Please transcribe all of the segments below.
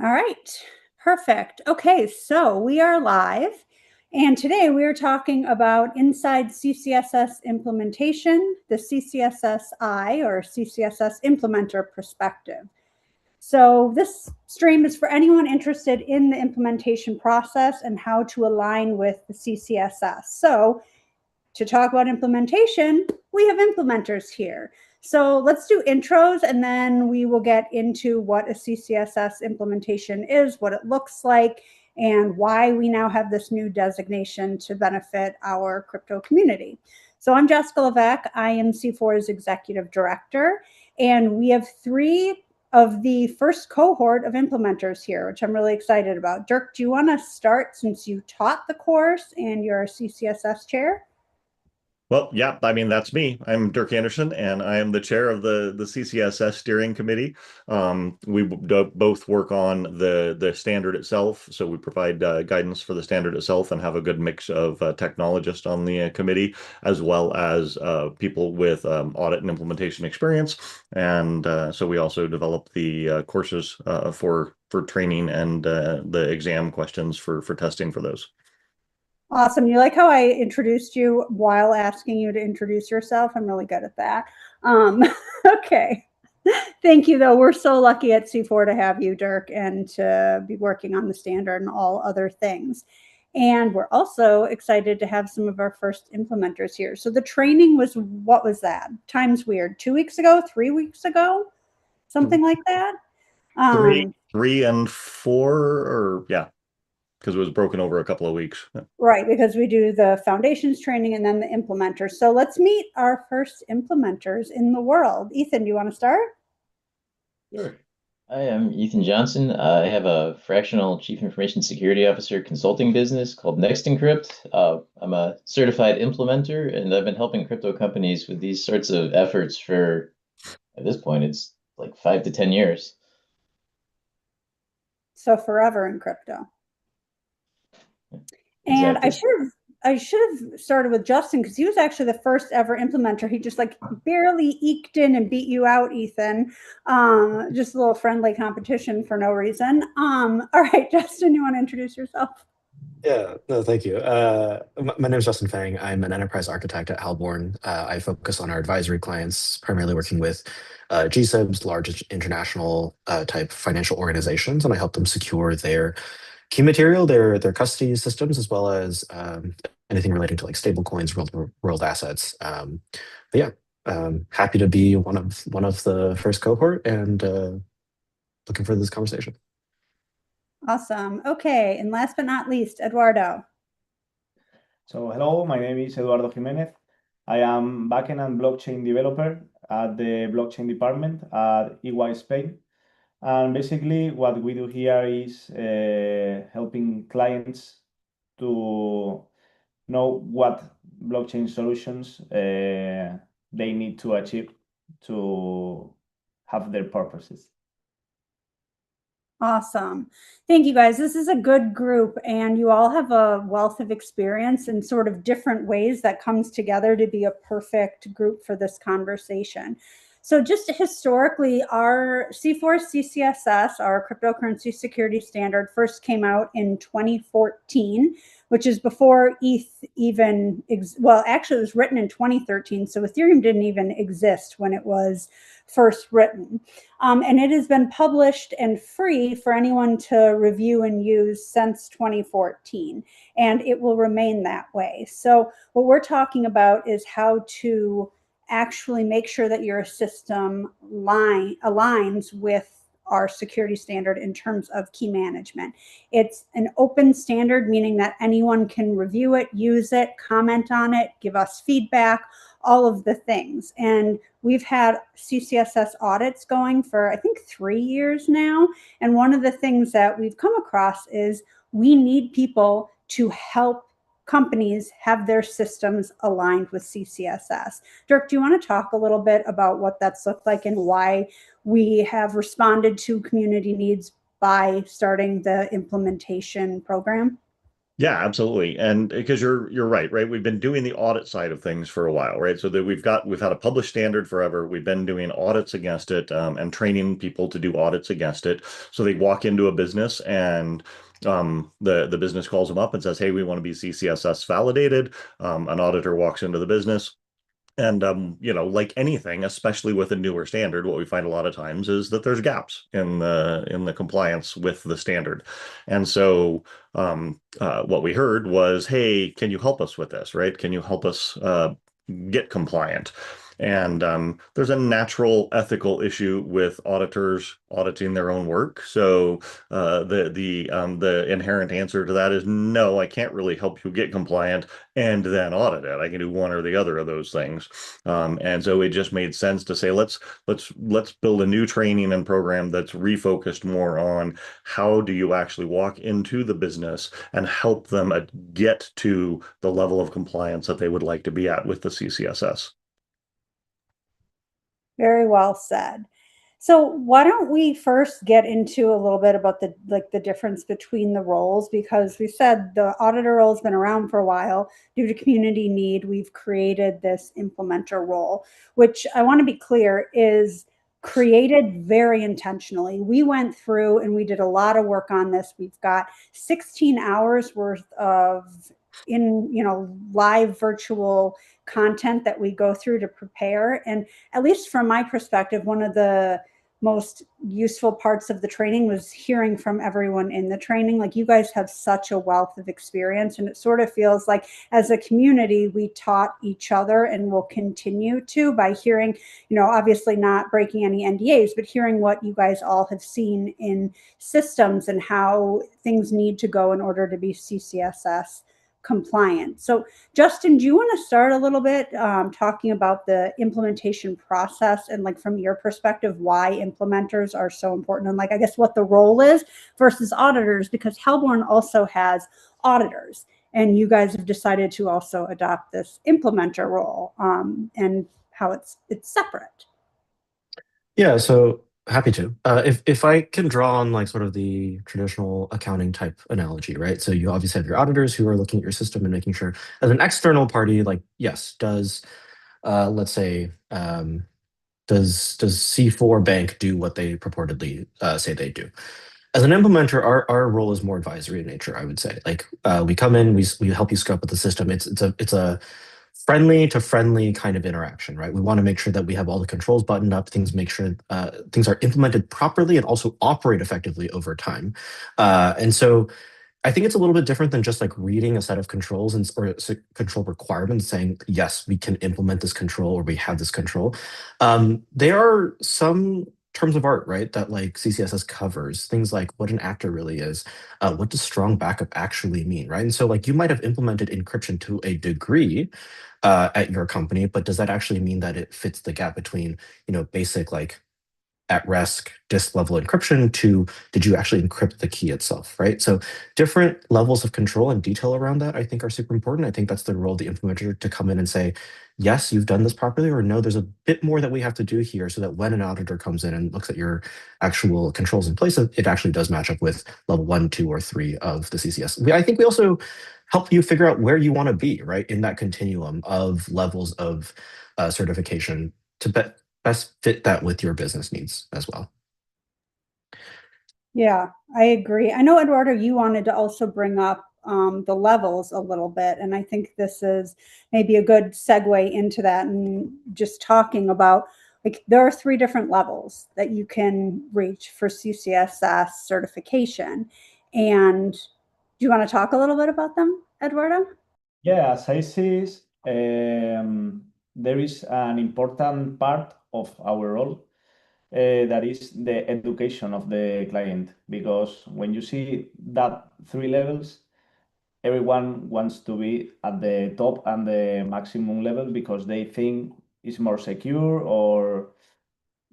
All right, perfect. Okay, so we are live, and today we are talking about inside CCSS implementation, the CCSSI or CCSS implementer perspective. So this stream is for anyone interested in the implementation process and how to align with the CCSS. So to talk about implementation, we have implementers here. So let's do intros and then we will get into what a CCSS implementation is, what it looks like, and why we now have this new designation to benefit our crypto community. So I'm Jessica Levesque. I am C4's executive director, and we have three of the first cohort of implementers here, which I'm really excited about. Dirk, do you want to start since you taught the course and you're a CCSS chair? Well, yeah, I mean, that's me. I'm Dirk Anderson, and I am the chair of the CCSS steering committee. We both work on the standard itself, so we provide guidance for the standard itself and have a good mix of technologists on the committee, as well as people with audit and implementation experience. And so we also develop the courses for training and the exam questions for testing for those. Awesome. You like how I introduced you while asking you to introduce yourself? I'm really good at that. Okay. Thank you, though. We're so lucky at C4 to have you, Dirk, and to be working on the standard and all other things. And we're also excited to have some of our first implementers here. So the training was, what was that? Time's weird. 2 weeks ago, 3 weeks ago, something like that. Three and four, or yeah, because it was broken over a couple of weeks. Right, because we do the foundations training and then the implementers. So let's meet our first implementers in the world. Ethan, do you want to start? Sure. I am Ethan Johnson. I have a fractional Chief Information Security Officer consulting business called Next Encrypt. I'm a certified implementer, and I've been helping crypto companies with these sorts of efforts for, at this point, it's like 5 to 10 years. So forever in crypto. And Exactly. I should have started with Justin because he was actually the first ever implementer. He just like barely eked in and beat you out, Ethan. Just a little friendly competition for no reason. All right, Justin, you want to introduce yourself? Yeah, no, thank you. My name is Justin Fang. I'm an enterprise architect at Halborn. I focus on our advisory clients, primarily working with GSIBs, large international type financial organizations, and I help them secure their key material, their custody systems, as well as anything relating to like stable coins, world assets. But yeah, happy to be one of the first cohort and looking for this conversation. Awesome. Okay, and last but not least, Eduardo. So hello, my name is Eduardo Jimenez. I am backend and blockchain developer at the blockchain department at EY Spain. And basically what we do here is helping clients to know what blockchain solutions they need to achieve to have their purposes. Awesome. Thank you, guys. This is a good group, and you all have a wealth of experience in sort of different ways that comes together to be a perfect group for this conversation. So just historically, our C4 CCSS, our cryptocurrency security standard, first came out in 2014, which is before ETH even, well, actually it was written in 2013, so Ethereum didn't even exist when it was first written. And it has been published and free for anyone to review and use since 2014, and it will remain that way. So what we're talking about is how to actually make sure that your system aligns with our security standard in terms of key management. It's an open standard, meaning that anyone can review it, use it, comment on it, give us feedback, all of the things. And we've had CCSS audits going for, I think, 3 years now. And one of the things that we've come across is we need people to help companies have their systems aligned with CCSS. Dirk, do you want to talk a little bit about what that's looked like and why we have responded to community needs by starting the implementation program? Yeah, absolutely. And because you're right? We've been doing the audit side of things for a while, right? So that we've had a published standard forever. We've been doing audits against it, and training people to do audits against it. So they walk into a business and the business calls them up and says, "Hey, we want to be CCSS validated." An auditor walks into the business. And like anything, especially with a newer standard, what we find a lot of times is that there's gaps in the compliance with the standard. And so what we heard was, hey, can you help us with this, right? Can you help us get compliant? And there's a natural ethical issue with auditors auditing their own work. So the inherent answer to that is no, I can't really help you get compliant and then audit it. I can do one or the other of those things. And so it just made sense to say let's build a new training and program that's refocused more on how do you actually walk into the business and help them get to the level of compliance that they would like to be at with the CCSS. Very well said. So why don't we first get into a little bit about the difference between the roles, because we said the auditor role has been around for a while. Due to community need, we've created this implementer role, which I want to be clear is created very intentionally. We went through and we did a lot of work on this. We've got 16 hours worth of live virtual content that we go through to prepare. And at least from my perspective, one of the most useful parts of the training was hearing from everyone in the training. Like, you guys have such a wealth of experience, and it sort of feels like as a community we taught each other and will continue to, by hearing, obviously not breaking any NDAs, but hearing what you guys all have seen in systems and how things need to go in order to be CCSS compliant. So Justin, do you want to start a little bit talking about the implementation process and, like, from your perspective, why implementers are so important, and, like, I guess what the role is versus auditors, because Hellborn also has auditors and you guys have decided to also adopt this implementer role, and how it's separate. Yeah, so happy to. If I can draw on like sort of the traditional accounting type analogy, right? So you obviously have your auditors who are looking at your system and making sure, as an external party, like, yes, does let's say does C4 Bank do what they purportedly say they do? As an implementer, our role is more advisory in nature, I would say. Like, we come in, we help you scrub up the system. It's a friendly to friendly kind of interaction, right? We want to make sure that we have all the controls buttoned up, make sure things are implemented properly and also operate effectively over time. And so I think it's a little bit different than just like reading a set of controls or control requirements saying, yes, we can implement this control or we have this control. There are some terms of art, right, that like CCSS covers, things like what an actor really is, what does strong backup actually mean, right? And so like you might have implemented encryption to a degree at your company, but does that actually mean that it fits the gap between, basic like at rest disk level encryption to did you actually encrypt the key itself, right? So different levels of control and detail around that I think are super important. I think that's the role of the implementer, to come in and say, yes, you've done this properly, or no, there's a bit more that we have to do here, so that when an auditor comes in and looks at your actual controls in place, it actually does match up with level 1, 2, or 3 of the CCS. I think we also help you figure out where you want to be, right, in that continuum of levels of certification to best fit that with your business needs as well. Yeah, I agree. I know, Eduardo, you wanted to also bring up the levels a little bit, and I think this is maybe a good segue into that, and just talking about, like, there are 3 different levels that you can reach for CCSS certification. And do you want to talk a little bit about them, Eduardo? Yeah, as I see, there is an important part of our role that is the education of the client, because when you see that 3 levels, everyone wants to be at the top and the maximum level because they think it's more secure, or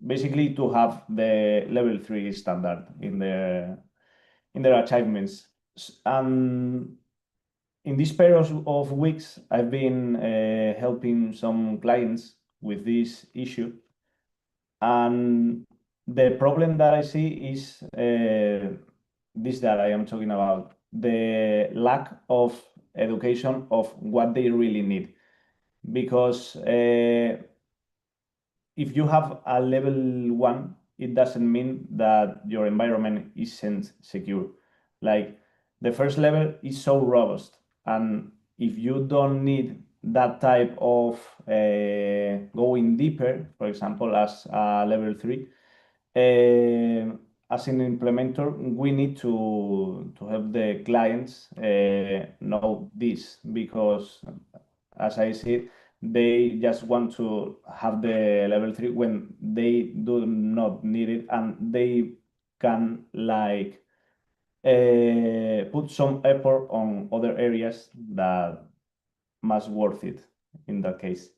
basically to have the level 3 standard in their achievements. And in this pair of weeks, I've been helping some clients with this issue. And the problem that I see is this that I am talking about. the lack of education of what they really need. Because if you have a level 1, it doesn't mean that your environment isn't secure. Like the first level is so robust, and if you don't need that type of going deeper, for example, as level 3, as an implementer, we need to help the clients know this, because as I said, they just want to have the level 3 when they do not need it, and they can like put some effort on other areas that must worth it in that case.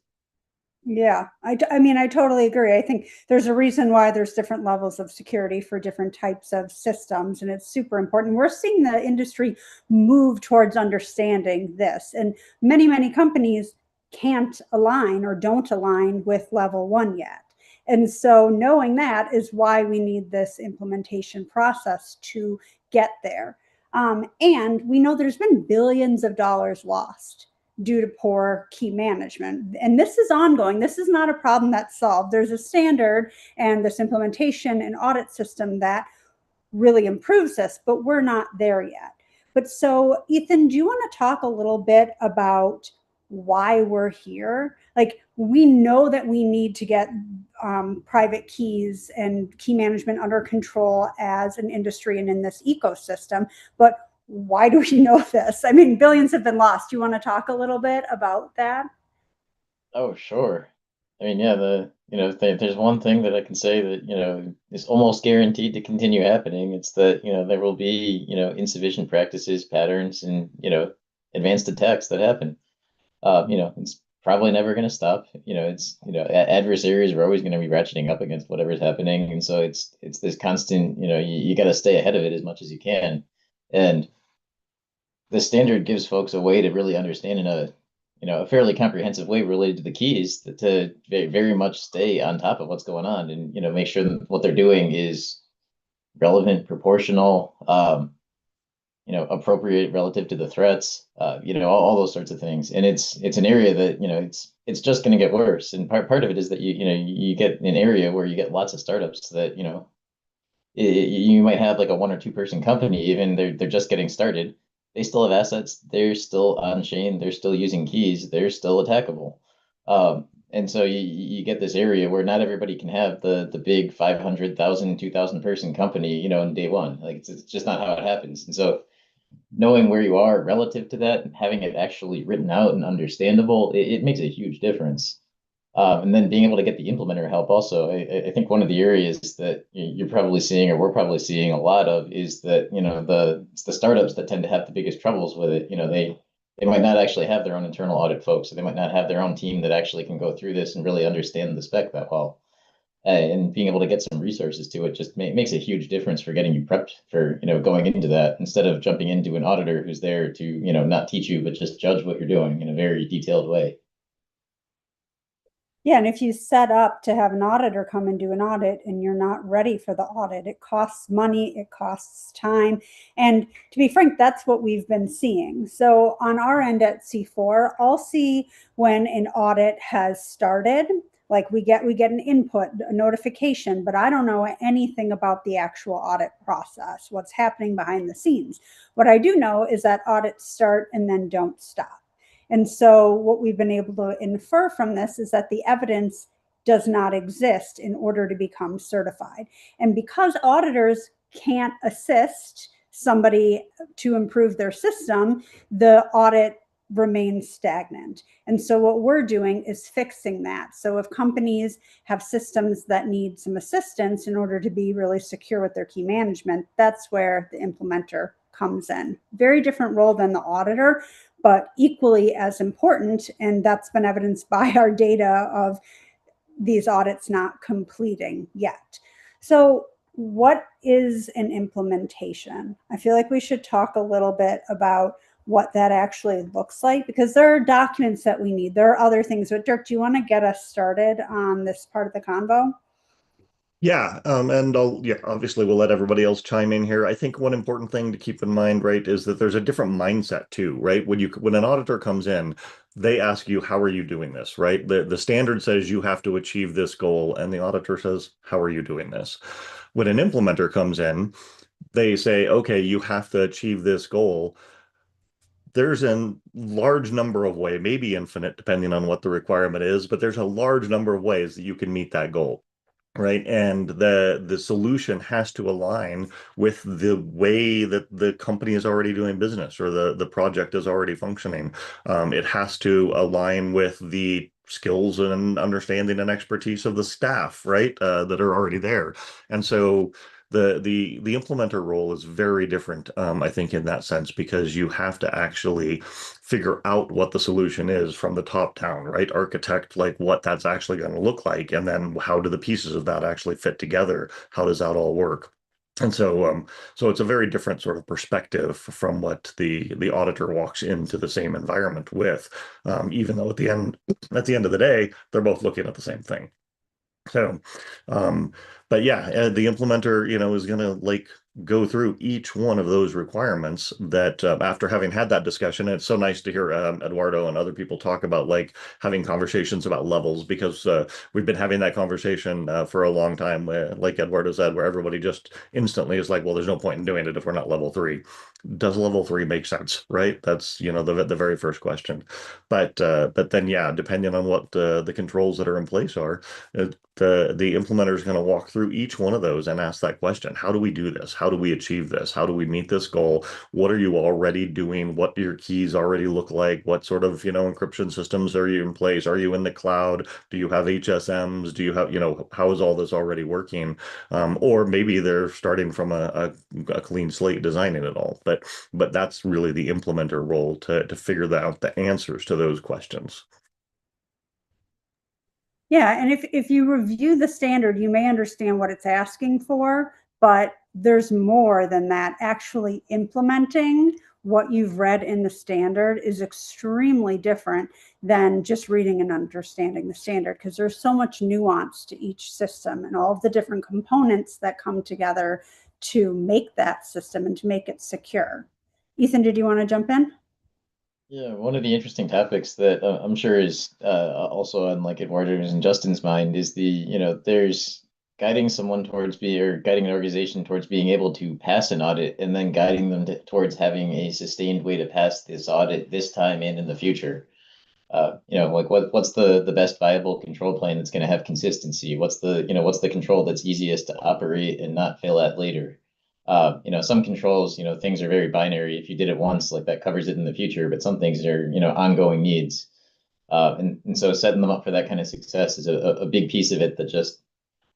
Yeah, I mean, I totally agree. I think there's a reason why there's different levels of security for different types of systems, and it's super important. We're seeing the industry move towards understanding this, and many companies can't align or don't align with level 1 yet. And so knowing that is why we need this implementation process to get there. And we know there's been billions of dollars lost due to poor key management. And this is ongoing. This is not a problem that's solved. There's a standard and this implementation and audit system that really improves this, but we're not there yet. But so, Ethan, do you want to talk a little bit about why we're here? Like, we know that we need to get private keys and key management under control as an industry and in this ecosystem, but why do we know this? I mean, billions have been lost. Do you want to talk a little bit about that? Oh, sure. I mean, yeah, there's one thing that I can say that, is almost guaranteed to continue happening. It's that, there will be, insufficient practices, patterns, and, advanced attacks that happen. It's probably never going to stop. Adversaries are always going to be ratcheting up against whatever's happening. And so it's this constant, you got to stay ahead of it as much as you can. And the standard gives folks a way to really understand in a fairly comprehensive way related to the keys to very, very much stay on top of what's going on and, make sure that what they're doing is relevant, proportional, appropriate relative to the threats, all those sorts of things. And it's an area that, it's just going to get worse. And part of it is that you get an area where you get lots of startups that, you might have like a 1 or 2 person company, even they're just getting started. They still have assets. They're still on chain. They're still using keys. They're still attackable. And so you get this area where not everybody can have the big 500,000, 2,000 person company, in day one. Like it's just not how it happens. And so knowing where you are relative to that and having it actually written out and understandable, it makes a huge difference. And then being able to get the implementer help also. I think one of the areas that you're probably seeing, or we're probably seeing a lot of, is that, it's the startups that tend to have the biggest troubles with it. They might not actually have their own internal audit folks, so they might not have their own team that actually can go through this and really understand the spec that well. And being able to get some resources to it just makes a huge difference for getting you prepped for, going into that, instead of jumping into an auditor who's there to, not teach you, but just judge what you're doing in a very detailed way. Yeah, and if you set up to have an auditor come and do an audit and you're not ready for the audit, it costs money, it costs time. And to be frank, that's what we've been seeing. So on our end at C4, I'll see when an audit has started. Like we get an input, a notification, but I don't know anything about the actual audit process, what's happening behind the scenes. What I do know is that audits start and then don't stop. And so what we've been able to infer from this is that the evidence does not exist in order to become certified. And because auditors can't assist somebody to improve their system, the audit remains stagnant. And so what we're doing is fixing that. So if companies have systems that need some assistance in order to be really secure with their key management, that's where the implementer comes in. Very different role than the auditor, but equally as important. And that's been evidenced by our data of these audits not completing yet. So what is an implementation? I feel like we should talk a little bit about what that actually looks like, because there are documents that we need. There are other things. But Dirk, do you want to get us started on this part of the convo? Yeah, and obviously we'll let everybody else chime in here. I think one important thing to keep in mind, right, is that there's a different mindset too, right? When an auditor comes in, they ask you, how are you doing this, right? The standard says you have to achieve this goal, and the auditor says, how are you doing this? When an implementer comes in, they say, okay, you have to achieve this goal. There's a large number of ways, maybe infinite, depending on what the requirement is, but there's a large number of ways that you can meet that goal. Right. And the solution has to align with the way that the company is already doing business or the project is already functioning. It has to align with the skills and understanding and expertise of the staff, right, that are already there. And so the implementer role is very different, I think, in that sense, because you have to actually figure out what the solution is from the top down, right? Architect like what that's actually going to look like, and then how do the pieces of that actually fit together? How does that all work? And so it's a very different sort of perspective from what the auditor walks into the same environment with, even though at the end of the day, they're both looking at the same thing. So, um, but yeah, the implementer, is going to like go through each one of those requirements that after having had that discussion, and it's so nice to hear Eduardo and other people talk about like having conversations about levels because we've been having that conversation for a long time, like Eduardo said, where everybody just instantly is like, well, there's no point in doing it if we're not level 3. Does level 3 make sense, right? That's the very first question. But then yeah, depending on what the controls that are in place are, the implementer is going to walk through each one of those and ask that question. How do we do this? How do we achieve this? How do we meet this goal? What are you already doing? What do your keys already look like? What sort of encryption systems are you in place? Are you in the cloud? Do you have HSMs? Do you have how is all this already working? Or maybe they're starting from a clean slate designing it all. But that's really the implementer role to figure out the answers to those questions. Yeah, and if you review the standard, you may understand what it's asking for, but there's more than that. Actually implementing what you've read in the standard is extremely different than just reading and understanding the standard, because there's so much nuance to each system and all of the different components that come together to make that system and to make it secure. Ethan, did you want to jump in? Yeah, one of the interesting topics that I'm sure is also on like Eduardo's and Justin's mind is there's guiding someone towards or guiding an organization towards being able to pass an audit and then guiding them towards having a sustained way to pass this audit this time and in the future. Like what's the best viable control plan that's going to have consistency? What's the control that's easiest to operate and not fail at later? Some controls, things are very binary. If you did it once, like that covers it in the future, but some things are, ongoing needs. And so setting them up for that kind of success is a big piece of it that just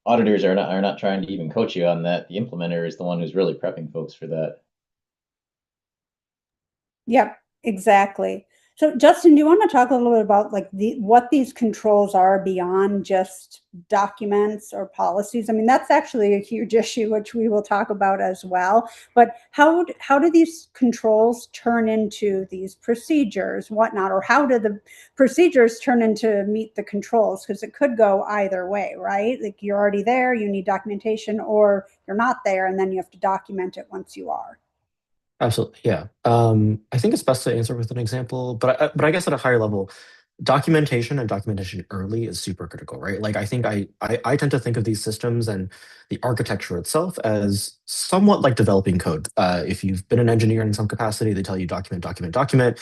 auditors are not trying to even coach you on that. The implementer is the one who's really prepping folks for that. Yep, exactly. So Justin, do you want to talk a little bit about like what these controls are beyond just documents or policies? I mean, that's actually a huge issue, which we will talk about as well. But how do these controls turn into these procedures, whatnot, or how do the procedures turn into meet the controls? Because it could go either way, right? Like you're already there, you need documentation, or you're not there, and then you have to document it once you are. Absolutely, yeah. I think it's best to answer with an example, but I guess at a higher level, documentation and documentation early is super critical, right? Like I think I tend to think of these systems and the architecture itself as somewhat like developing code. If you've been an engineer in some capacity, they tell you document, document, document.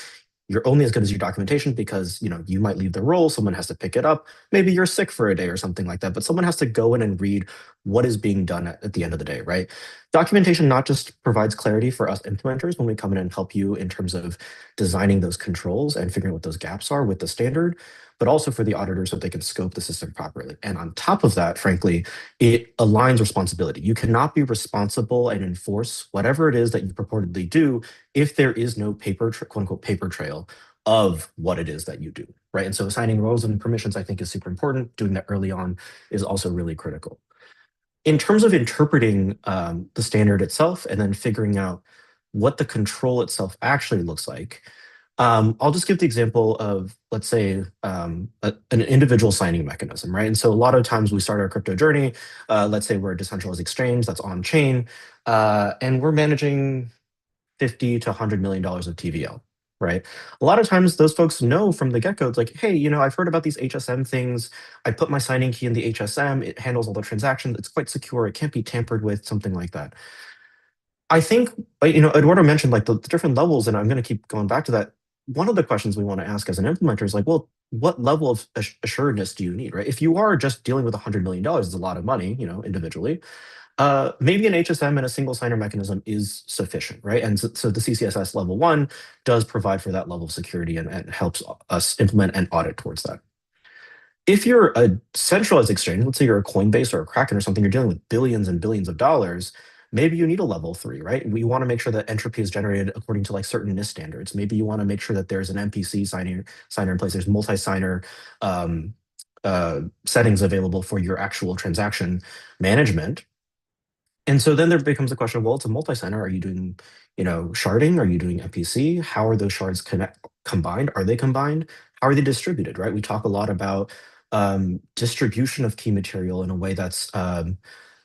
You're only as good as your documentation because you might leave the role, someone has to pick it up. Maybe you're sick for a day or something like that, but someone has to go in and read what is being done at the end of the day, right? Documentation not just provides clarity for us implementers when we come in and help you in terms of designing those controls and figuring out what those gaps are with the standard, but also for the auditors so they can scope the system properly. And on top of that, frankly, it aligns responsibility. You cannot be responsible and enforce whatever it is that you purportedly do if there is no quote unquote paper trail of what it is that you do, right? And so assigning roles and permissions, I think, is super important. Doing that early on is also really critical. In terms of interpreting the standard itself and then figuring out what the control itself actually looks like, I'll just give the example of, let's say, an individual signing mechanism, right? And so a lot of times we start our crypto journey, let's say we're a decentralized exchange that's on chain, and we're managing 50 to $100 million of TVL, right? A lot of times those folks know from the get-go, it's like, hey, I've heard about these HSM things. I put my signing key in the HSM. It handles all the transactions. It's quite secure. It can't be tampered with, something like that. I think, Eduardo mentioned like the different levels, and I'm going to keep going back to that. One of the questions we want to ask as an implementer is like, well, what level of assuredness do you need, right? If you are just dealing with $100 million, it's a lot of money, individually. Maybe an HSM and a single signer mechanism is sufficient, right? And so the CCSS level 1 does provide for that level of security and helps us implement and audit towards that. If you're a centralized exchange, let's say you're a Coinbase or a Kraken or something, you're dealing with billions and billions of dollars, maybe you need a level 3, right? We want to make sure that entropy is generated according to like certain NIST standards. Maybe you want to make sure that there's an MPC signer in place. There's multi-signer settings available for your actual transaction management. And so then there becomes the question, well, it's a multi-signer. Are you doing, sharding? Are you doing MPC? How are those shards combined? Are they combined? How are they distributed, right? We talk a lot about distribution of key material in a way that's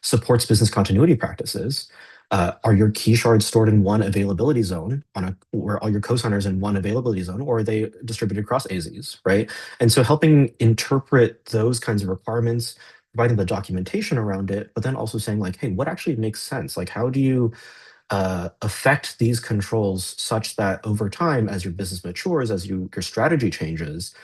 supports business continuity practices. Are your key shards stored in one availability zone where all your cosigners in one availability zone, or are they distributed across AZs, right? And so helping interpret those kinds of requirements, providing the documentation around it, but then also saying like, hey, what actually makes sense? Like, how do you affect these controls such that over time, as your business matures, as your strategy changes,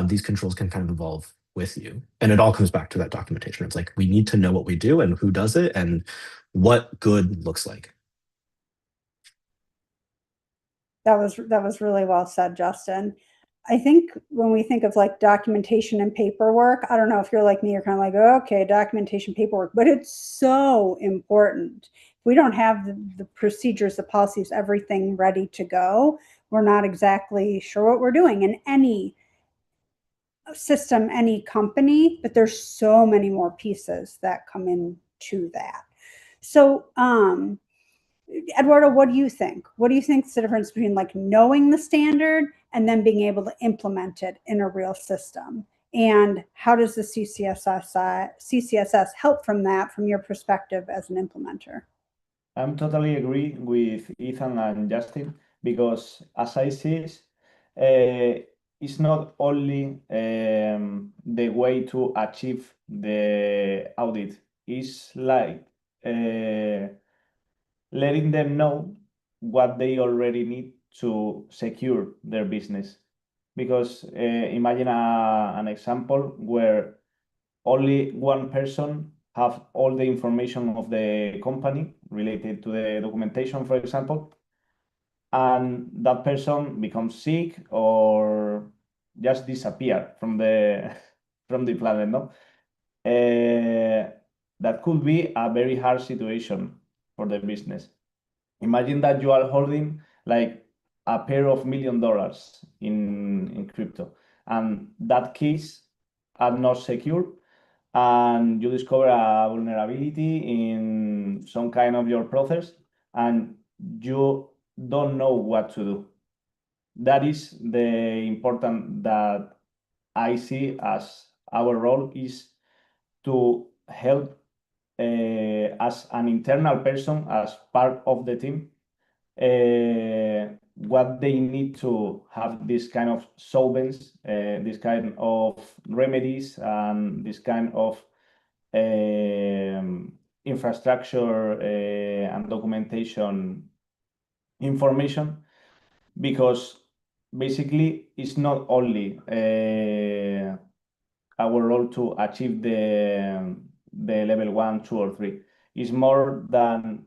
these controls can kind of evolve with you. And it all comes back to that documentation. It's like, we need to know what we do and who does it and what good looks like. That was really well said, Justin. I think when we think of like documentation and paperwork, I don't know if you're like me, you're kind of like, okay, documentation, paperwork, but it's so important. If we don't have the procedures, the policies, everything ready to go, we're not exactly sure what we're doing in any system, any company, but there's so many more pieces that come into that. So, Eduardo, what do you think? What do you think is the difference between like knowing the standard and then being able to implement it in a real system? And how does the CCSS help from that, from your perspective as an implementer? I'm totally agree with Ethan and Justin, because as I see it, it's not only the way to achieve the audit. It's like letting them know what they already need to secure their business. Because imagine an example where only one person have all the information of the company related to the documentation, for example, and that person becomes sick or just disappear from the from the planet, no? That could be a very hard situation for the business. Imagine that you are holding like a pair of $1 million in crypto, and that keys are not secure, and you discover a vulnerability in some kind of your process, and you don't know what to do. That is the important that I see as our role is to help as an internal person, as part of the team, what they need to have this kind of solvents, this kind of remedies, and this kind of infrastructure and documentation information, because basically it's not only our role to achieve the level 1, 2, or 3. It's more than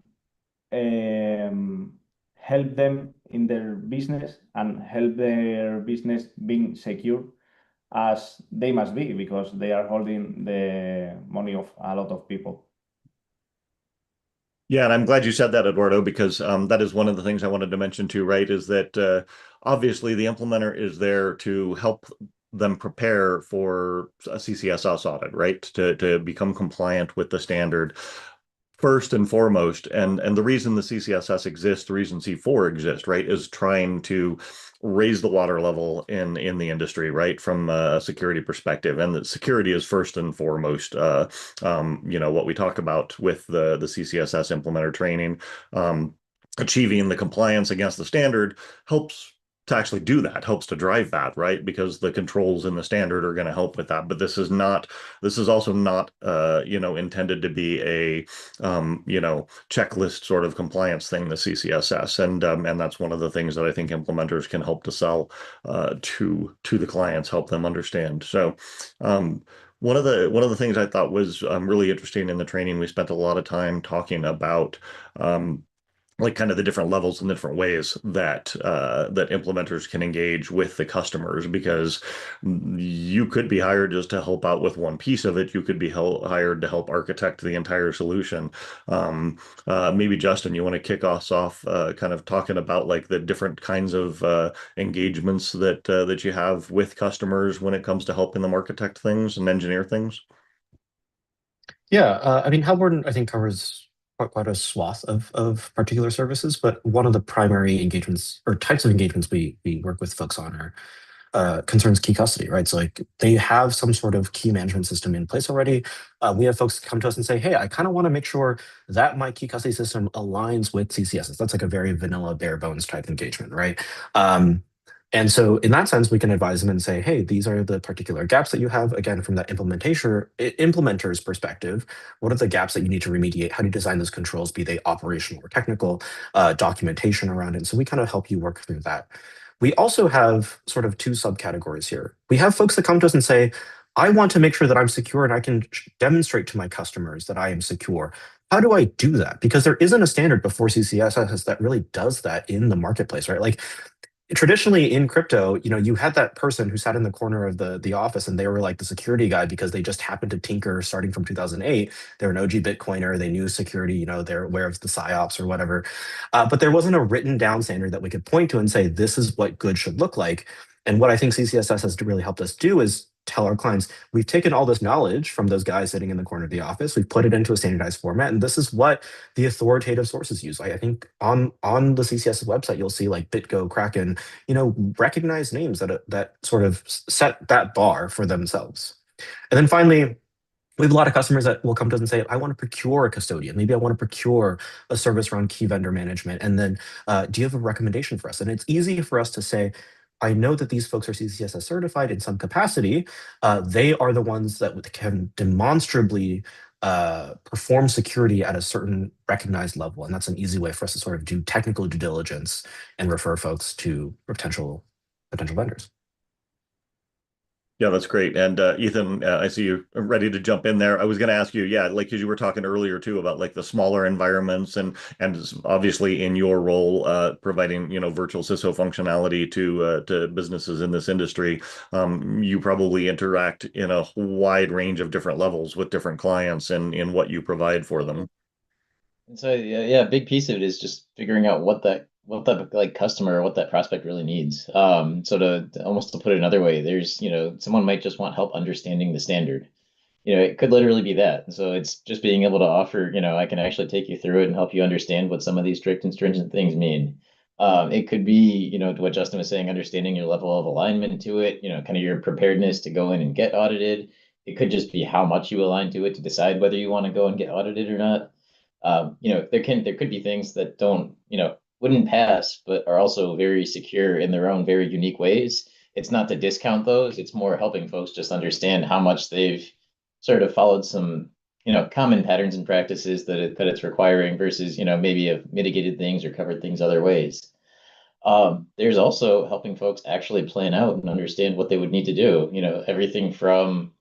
help them in their business and help their business being secure as they must be, because they are holding the money of a lot of people. Yeah, and I'm glad you said that, Eduardo, because that is one of the things I wanted to mention too, right? Is that obviously the implementer is there to help them prepare for a CCSS audit, right? To become compliant with the standard. first and foremost, and the reason the CCSS exists, the reason C4 exists, right, is trying to raise the water level in the industry, right, from a security perspective. And the security is first and foremost, what we talk about with the CCSS implementer training. Achieving the compliance against the standard helps to actually do that, helps to drive that, right? Because the controls in the standard are going to help with that. But this is also not, intended to be a, checklist sort of compliance thing, the CCSS. And that's one of the things that I think implementers can help to sell to the clients, help them understand. So, one of the things I thought was really interesting in the training, we spent a lot of time talking about like kind of the different levels and different ways that that implementers can engage with the customers, because you could be hired just to help out with one piece of it. You could be hired to help architect the entire solution. Maybe Justin, you want to kick us off kind of talking about like the different kinds of engagements that you have with customers when it comes to helping them architect things and engineer things? Yeah, I mean, Halborn, I think, covers quite a swath of particular services, but one of the primary engagements or types of engagements we work with folks on are concerns key custody, right? So like they have some sort of key management system in place already. We have folks come to us and say, hey, I kind of want to make sure that my key custody system aligns with CCSs. That's like a very vanilla bare bones type engagement, right? And so in that sense, we can advise them and say, hey, these are the particular gaps that you have. Again, from that implementer's perspective, what are the gaps that you need to remediate? How do you design those controls, be they operational or technical, documentation around it? And so we kind of help you work through that. We also have sort of two subcategories here. We have folks that come to us and say, I want to make sure that I'm secure and I can demonstrate to my customers that I am secure. How do I do that? Because there isn't a standard before CCSS that really does that in the marketplace, right? Like traditionally in crypto, you had that person who sat in the corner of the office and they were like the security guy because they just happened to tinker starting from 2008. They're an OG Bitcoiner. They knew security, they're aware of the PSYOPs or whatever. But there wasn't a written down standard that we could point to and say, this is what good should look like. And what I think CCSS has really helped us do is tell our clients, we've taken all this knowledge from those guys sitting in the corner of the office, we've put it into a standardized format, and this is what the authoritative sources use. I think on the CCSS website, you'll see like BitGo, Kraken, recognized names that sort of set that bar for themselves. And then finally, we have a lot of customers that will come to us and say, I want to procure a custodian. Maybe I want to procure a service around key vendor management. And then do you have a recommendation for us? And it's easy for us to say, I know that these folks are CCSS certified in some capacity. They are the ones that can demonstrably perform security at a certain recognized level. And that's an easy way for us to sort of do technical due diligence and refer folks to potential vendors. Yeah, that's great. And Ethan, I see you ready to jump in there. I was going to ask you, yeah, like because you were talking earlier too about like the smaller environments and obviously in your role providing virtual CISO functionality to businesses in this industry, you probably interact in a wide range of different levels with different clients and in what you provide for them. And so yeah, a big piece of it is just figuring out what type of like customer or what that prospect really needs. So to almost to put it another way, there's someone might just want help understanding the standard. It could literally be that. And so it's just being able to offer, I can actually take you through it and help you understand what some of these strict and stringent things mean. It could be, what Justin was saying, understanding your level of alignment to it, kind of your preparedness to go in and get audited. It could just be how much you align to it to decide whether you want to go and get audited or not. There could be things that don't, wouldn't pass, but are also very secure in their own very unique ways. It's not to discount those. It's more helping folks just understand how much they've sort of followed some, common patterns and practices that it's requiring versus, maybe have mitigated things or covered things other ways. There's also helping folks actually plan out and understand what they would need to do. Everything from,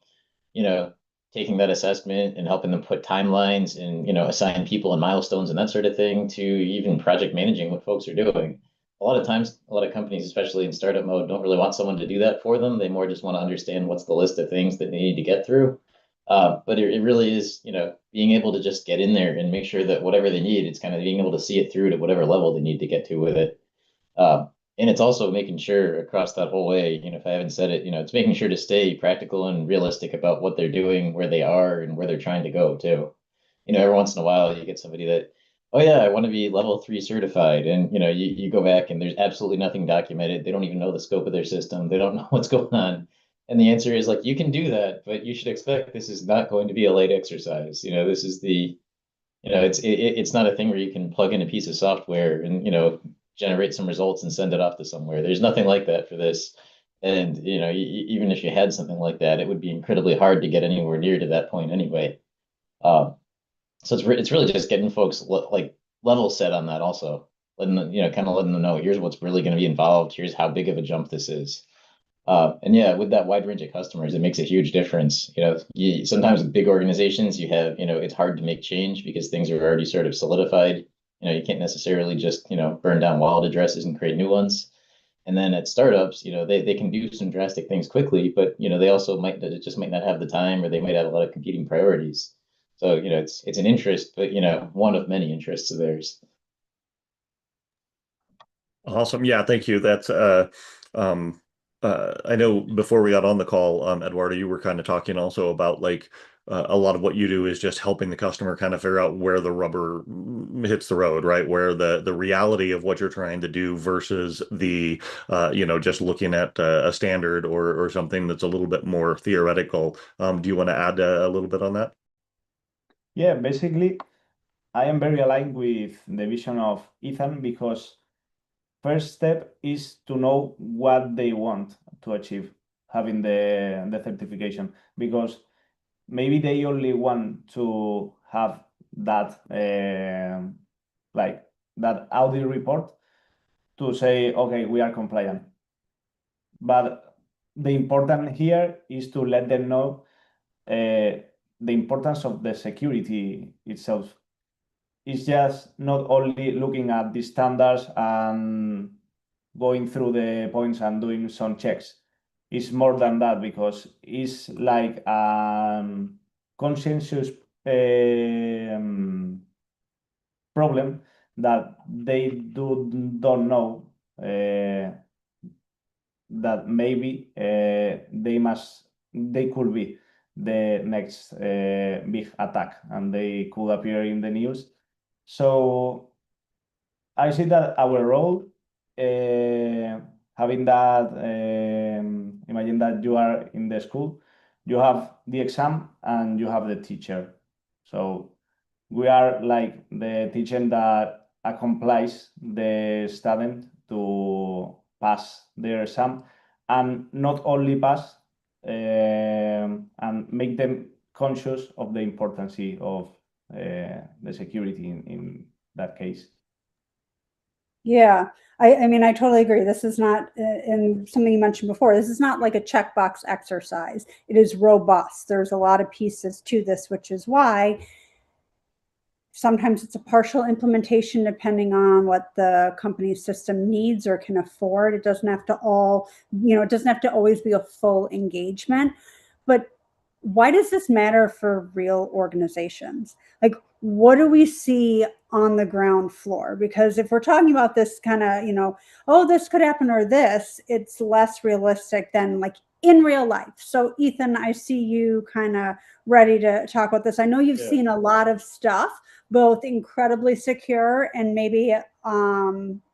taking that assessment and helping them put timelines and, assign people and milestones and that sort of thing to even project managing what folks are doing. A lot of times, a lot of companies, especially in startup mode, don't really want someone to do that for them. They more just want to understand what's the list of things that they need to get through. But it really is, being able to just get in there and make sure that whatever they need, it's kind of being able to see it through to whatever level they need to get to with it. And it's also making sure across that whole way, if I haven't said it, it's making sure to stay practical and realistic about what they're doing, where they are, and where they're trying to go too. every once in a while you get somebody that, oh yeah, I want to be level 3 certified. And, you go back and there's absolutely nothing documented. They don't even know the scope of their system. They don't know what's going on. And the answer is like, you can do that, but you should expect this is not going to be a light exercise. This is it's not a thing where you can plug in a piece of software and, generate some results and send it off to somewhere. There's nothing like that for this. And, even if you had something like that, it would be incredibly hard to get anywhere near to that point anyway. So it's really just getting folks like level set on that also, letting them, kind of letting them know, here's what's really going to be involved. Here's how big of a jump this is. And yeah, with that wide range of customers, it makes a huge difference. Sometimes with big organizations, you have, it's hard to make change because things are already sort of solidified. You can't necessarily just, burn down wild addresses and create new ones. And then at startups, they can do some drastic things quickly, but, they also might not have the time, or they might have a lot of competing priorities. So, it's an interest, but, one of many interests of theirs. Awesome. Yeah, thank you. That's I know before we got on the call, Eduardo, you were kind of talking also about like a lot of what you do is just helping the customer kind of figure out where the rubber hits the road, right? Where the reality of what you're trying to do versus the just looking at a standard or something that's a little bit more theoretical. Do you want to add a little bit on that? Yeah, basically, I am very aligned with the vision of Ethan because first step is to know what they want to achieve having the certification, because maybe they only want to have that like that audit report to say, okay, we are compliant. But the important here is to let them know the importance of the security itself. It's just not only looking at the standards and going through the points and doing some checks. It's more than that, because it's like conscientious problem that they don't know that maybe they could be the next big attack, and they could appear in the news. So I see that our role, having that, imagine that you are in the school, you have the exam and you have the teacher. So we are like the teacher that accompanies the student to pass their exam, and not only pass, and make them conscious of the importance of the security in that case. Yeah, I mean, I totally agree. This is not, and something you mentioned before, this is not like a checkbox exercise. It is robust. There's a lot of pieces to this, which is why sometimes it's a partial implementation depending on what the company's system needs or can afford. It doesn't have to it doesn't have to always be a full engagement. But why does this matter for real organizations? Like, what do we see on the ground floor? Because if we're talking about this kind of, oh, this could happen or this, it's less realistic than like in real life. So Ethan, I see you kind of ready to talk about this. I know you've seen a lot of stuff, both incredibly secure and maybe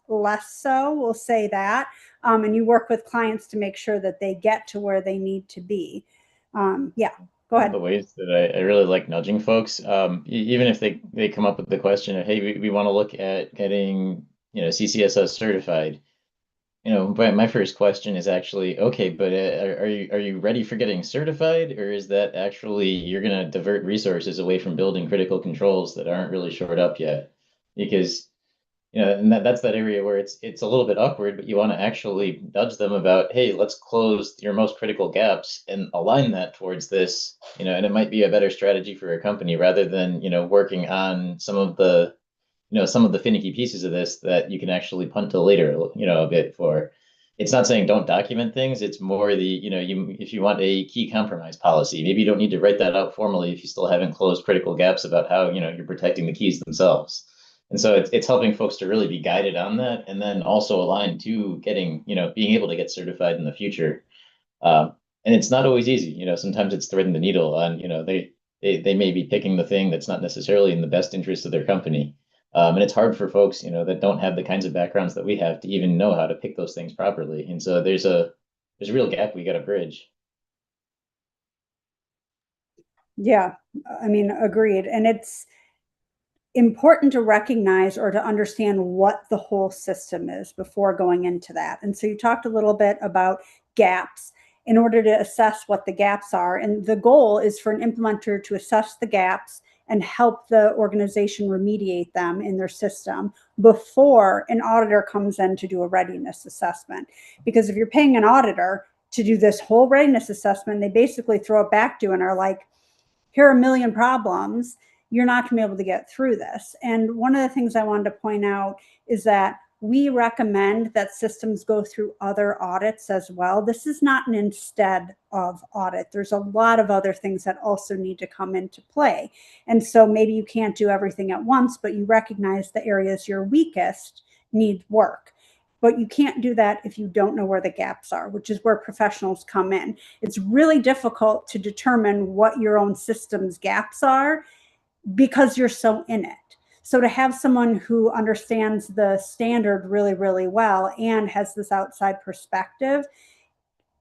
less so, we'll say that. And you work with clients to make sure that they get to where they need to be. Yeah, go ahead. The ways that I really like nudging folks, even if they come up with the question of, hey, we want to look at getting, CCSS certified. But my first question is actually, okay, but are you ready for getting certified, or is that actually you're going to divert resources away from building critical controls that aren't really shored up yet? Because and that's that area where it's a little bit awkward, but you want to actually nudge them about, hey, let's close your most critical gaps and align that towards this, and it might be a better strategy for a company rather than, working on some of the finicky pieces of this that you can actually punt till later, a bit for. It's not saying don't document things. It's more the, if you want a key compromise policy, maybe you don't need to write that out formally if you still haven't closed critical gaps about how, you're protecting the keys themselves. And so it's helping folks to really be guided on that, and then also aligned to getting, being able to get certified in the future. And it's not always easy. Sometimes it's threading the needle on, they they may be picking the thing that's not necessarily in the best interest of their company. And it's hard for folks, that don't have the kinds of backgrounds that we have to even know how to pick those things properly. And so there's a real gap we got to bridge. Yeah, I mean, agreed. And it's important to recognize or to understand what the whole system is before going into that. And so you talked a little bit about gaps in order to assess what the gaps are. And the goal is for an implementer to assess the gaps and help the organization remediate them in their system before an auditor comes in to do a readiness assessment. Because if you're paying an auditor to do this whole readiness assessment, they basically throw it back to you and are like, here are a million problems. You're not going to be able to get through this. And one of the things I wanted to point out is that we recommend that systems go through other audits as well. This is not an instead of audit. There's a lot of other things that also need to come into play. And so maybe you can't do everything at once, but you recognize the areas you're weakest need work. But you can't do that if you don't know where the gaps are, which is where professionals come in. It's really difficult to determine what your own system's gaps are because you're so in it. So to have someone who understands the standard really, really well and has this outside perspective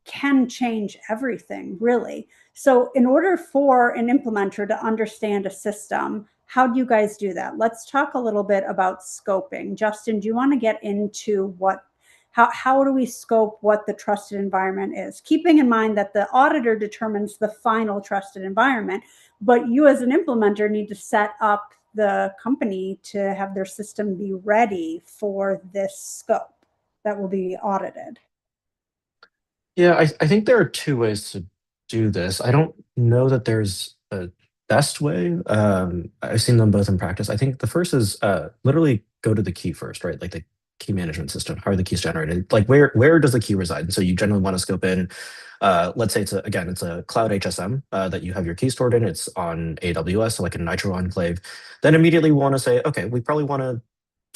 can change everything, really. So in order for an implementer to understand a system, how do you guys do that? Let's talk a little bit about scoping. Justin, do you want to get into how do we scope what the trusted environment is? Keeping in mind that the auditor determines the final trusted environment, but you as an implementer need to set up the company to have their system be ready for this scope that will be audited. Yeah, I think there are two ways to do this. I don't know that there's a best way. I've seen them both in practice. I think the first is literally go to the key first, right? Like the key management system. How are the keys generated? Like where does the key reside? And so you generally want to scope in. Let's say it's a cloud HSM that you have your key stored in. It's on AWS, so like a Nitro enclave. Then immediately we want to say, okay, we probably want to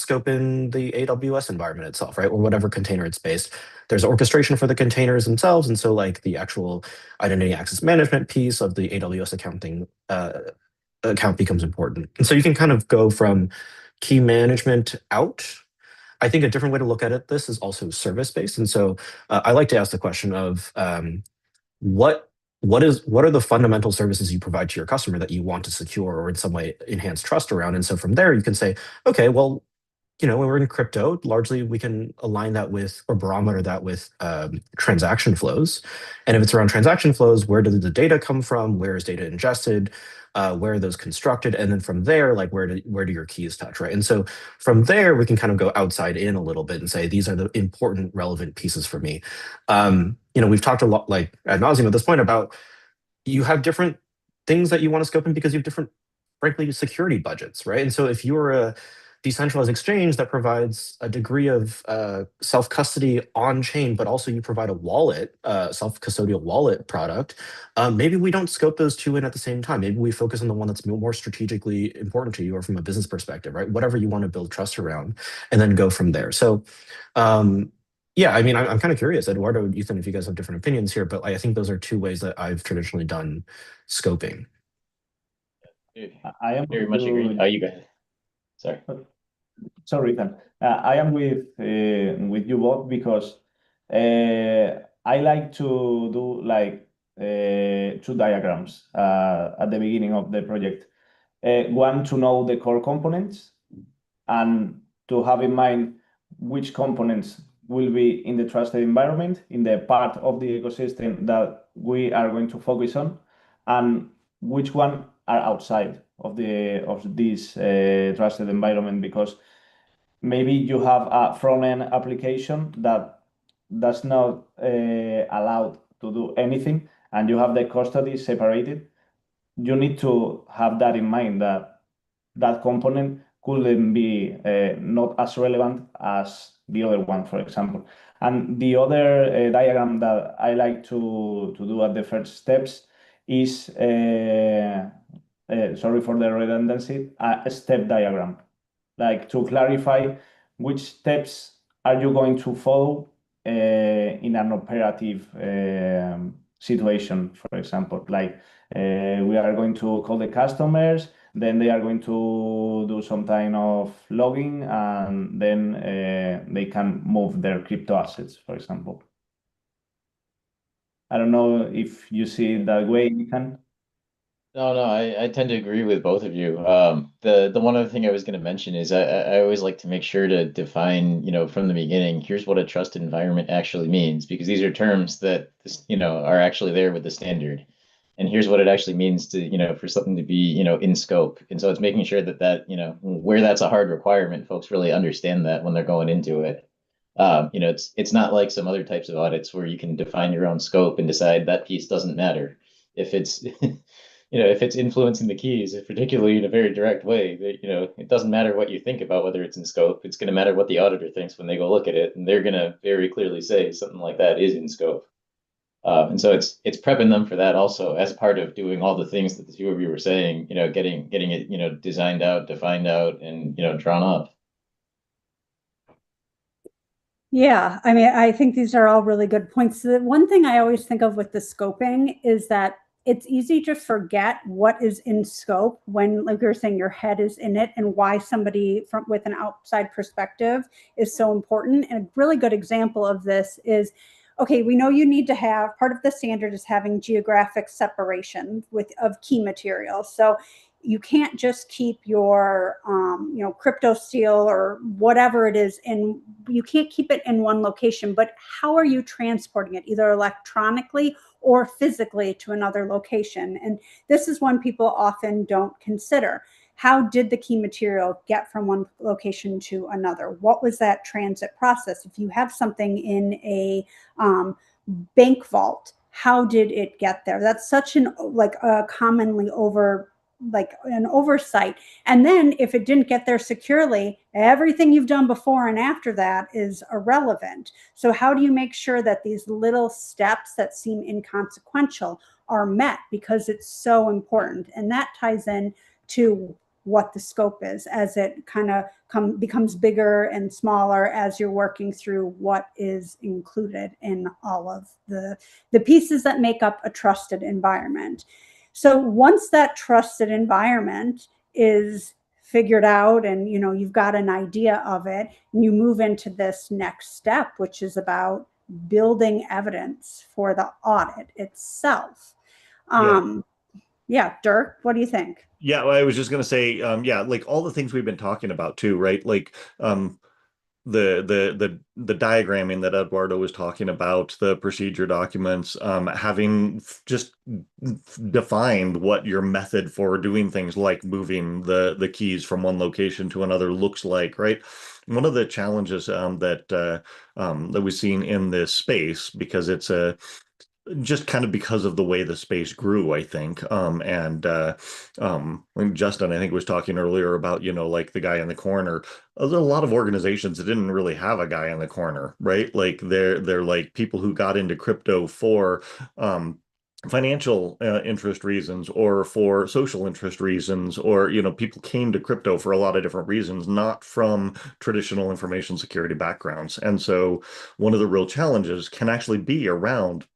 scope in the AWS environment itself, right? Or whatever container it's based. There's orchestration for the containers themselves. And so like the actual identity access management piece of the AWS account becomes important. And so you can kind of go from key management out. I think a different way to look at this is also service-based. And so I like to ask the question of what are the fundamental services you provide to your customer that you want to secure or in some way enhance trust around? And so from there, you can say, okay, well, when we're in crypto, largely we can align that with or barometer that with transaction flows. And if it's around transaction flows, where did the data come from? Where is data ingested? Where are those constructed? And then from there, like where do your keys touch, right? And so from there, we can kind of go outside in a little bit and say, these are the important, relevant pieces for me. We've talked a lot, like ad nauseum at this point, about you have different things that you want to scope in because you have different, frankly, security budgets, right? And so if you're a decentralized exchange that provides a degree of self-custody on-chain, but also you provide a wallet, self-custodial wallet product, maybe we don't scope those two in at the same time. Maybe we focus on the one that's more strategically important to you or from a business perspective, right? Whatever you want to build trust around, and then go from there. So, yeah, I mean, I'm kind of curious, Eduardo, Ethan, if you guys have different opinions here, but I think those are two ways that I've traditionally done scoping. I am very much agree. Oh, you guys. Sorry. Sorry, Ethan. I am with you both because I like to do like two diagrams at the beginning of the project. One to know the core components and to have in mind which components will be in the trusted environment, in the part of the ecosystem that we are going to focus on, and which one are outside of this trusted environment, because maybe you have a front-end application that does not allow to do anything, and you have the custody separated. You need to have that in mind, that that component couldn't be not as relevant as the other one, for example. And the other diagram that I like to do at the first steps is, sorry for the redundancy, a step diagram, like to clarify which steps are you going to follow in an operative situation, for example, like we are going to call the customers, then they are going to do some kind of logging, and then they can move their crypto assets, for example. I don't know if you see it that way, Ethan. No, I tend to agree with both of you. The one other thing I was going to mention is I always like to make sure to define, from the beginning, here's what a trusted environment actually means, because these are terms that, are actually there with the standard. And here's what it actually means to, for something to be, in scope. And so it's making sure that, where that's a hard requirement, folks really understand that when they're going into it. It's not like some other types of audits where you can define your own scope and decide that piece doesn't matter. If it's if it's influencing the keys, particularly in a very direct way, that, it doesn't matter what you think about whether it's in scope. It's going to matter what the auditor thinks when they go look at it, and they're going to very clearly say something like that is in scope. And so it's prepping them for that also as part of doing all the things that the two of you were saying, getting it, designed out, defined out, and, drawn up. Yeah, I mean, I think these are all really good points. The one thing I always think of with the scoping is that it's easy to forget what is in scope when, like you were saying, your head is in it, and why somebody with an outside perspective is so important. And a really good example of this is, okay, we know you need to have, part of the standard is having geographic separation of key materials. So you can't just keep your crypto steel or whatever it is you can't keep it in one location, but how are you transporting it, either electronically or physically, to another location? And this is one people often don't consider. How did the key material get from one location to another? What was that transit process? If you have something in a bank vault, how did it get there? That's such an commonly an oversight. And then if it didn't get there securely, everything you've done before and after that is irrelevant. So how do you make sure that these little steps that seem inconsequential are met, because it's so important? And that ties in to what the scope is, as it kind of becomes bigger and smaller as you're working through what is included in all of the pieces that make up a trusted environment. So once that trusted environment is figured out and you've got an idea of it, and you move into this next step, which is about building evidence for the audit itself. Yeah, Dirk, what do you think? Yeah, well, I was just going to say, like all the things we've been talking about too, right? Like, the diagramming that Eduardo was talking about, the procedure documents, having just defined what your method for doing things like moving the keys from one location to another looks like, right? One of the challenges that we've seen in this space, because it's just kind of because of the way the space grew, I think. When Justin, I think, was talking earlier about, like the guy in the corner. There's a lot of organizations that didn't really have a guy in the corner, right? Like they're like people who got into crypto for financial interest reasons, or for social interest reasons, or people came to crypto for a lot of different reasons, not from traditional information security backgrounds. And so one of the real challenges can actually be around